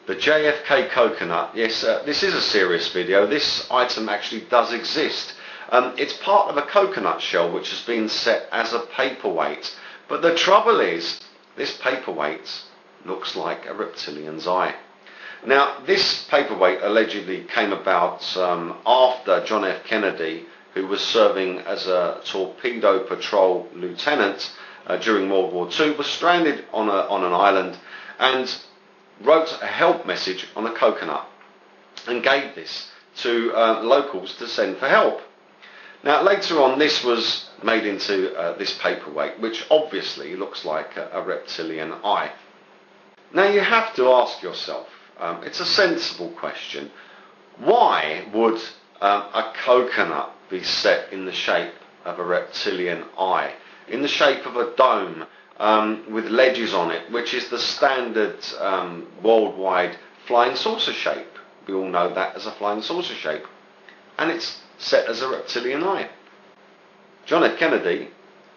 The JFK Coconut. Yes, this is a serious video. This item actually does exist. It's part of a coconut shell which has been set as a paperweight. But the trouble is, this paperweight looks like a reptilian's eye. Now, this paperweight allegedly came about after John F. Kennedy, who was serving as a torpedo patrol lieutenant during World War II, was stranded on an island and wrote a help message on a coconut and gave this to locals to send for help. Now, later on, this was made into this paperweight, which obviously looks like a reptilian eye. Now, you have to ask yourself, it's a sensible question, why would a coconut be set in the shape of a reptilian eye, in the shape of a dome with ledges on it, which is the standard worldwide flying saucer shape? We all know that as a flying saucer shape. And it's set as a reptilian eye. John F. Kennedy,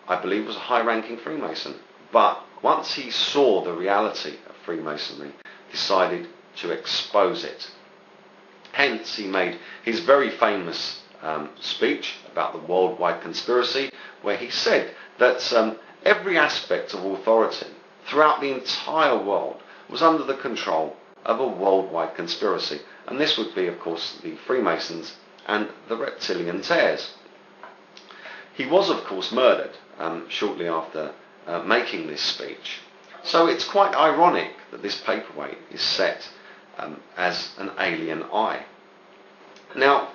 I believe, was a high-ranking Freemason, but once he saw the reality of Freemasonry, decided to expose it. Hence, he made his very famous speech about the worldwide conspiracy, where he said that every aspect of authority throughout the entire world was under the control of a worldwide conspiracy. And this would be, of course, the Freemasons and the reptilian tares. He was, of course, murdered shortly after making this speech. So it's quite ironic that this paperweight is set as an alien eye. Now,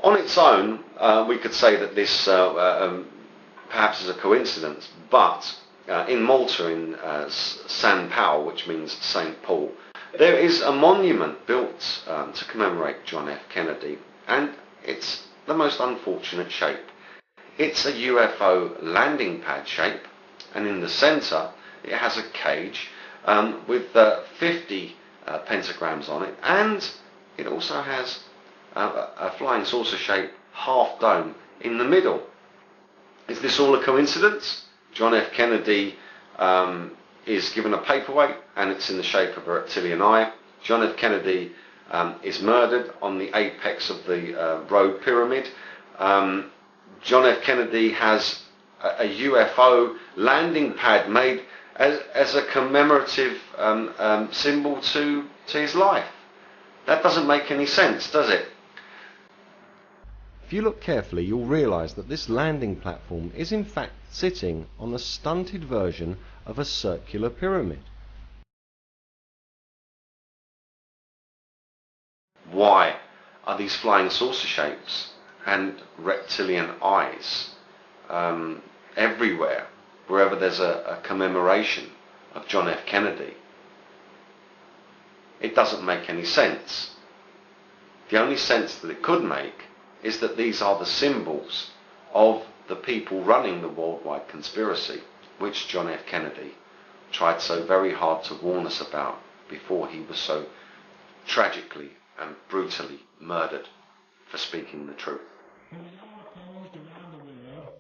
on its own, we could say that this perhaps is a coincidence, but in Malta, in San Paul, which means St. Paul, there is a monument built to commemorate John F. Kennedy, and it's the most unfortunate shape. It's a UFO landing pad shape, and in the centre it has a cage with 50 pentagrams on it, and it also has a flying saucer shape half dome in the middle. Is this all a coincidence? John F. Kennedy is given a paperweight and it's in the shape of a reptilian eye. John F. Kennedy is murdered on the apex of the road pyramid. John F. Kennedy has a UFO landing pad made as a commemorative symbol to his life. That doesn't make any sense, does it? If you look carefully, you'll realise that this landing platform is in fact sitting on a stunted version of a circular pyramid. Why are these flying saucer shapes and reptilian eyes everywhere, wherever there's a commemoration of John F. Kennedy? It doesn't make any sense. The only sense that it could make is that these are the symbols of the people running the worldwide conspiracy, which John F. Kennedy tried so very hard to warn us about before he was so tragically and brutally murdered for speaking the truth. It was all opposed around the world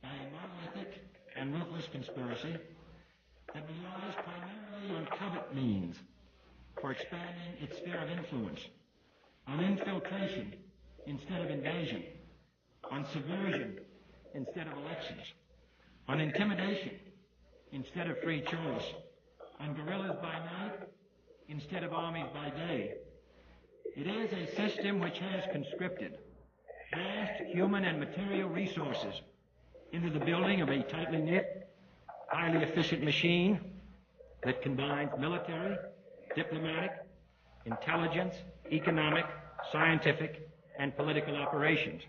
by a monolithic and ruthless conspiracy that relies primarily on covert means for expanding its sphere of influence, on infiltration instead of invasion, on subversion instead of elections, on intimidation instead of free choice, on guerrillas by night instead of armies by day. It is a system which has conscripted vast human and material resources into the building of a tightly knit, highly efficient machine that combines military, diplomatic, intelligence, economic, scientific, and political operations.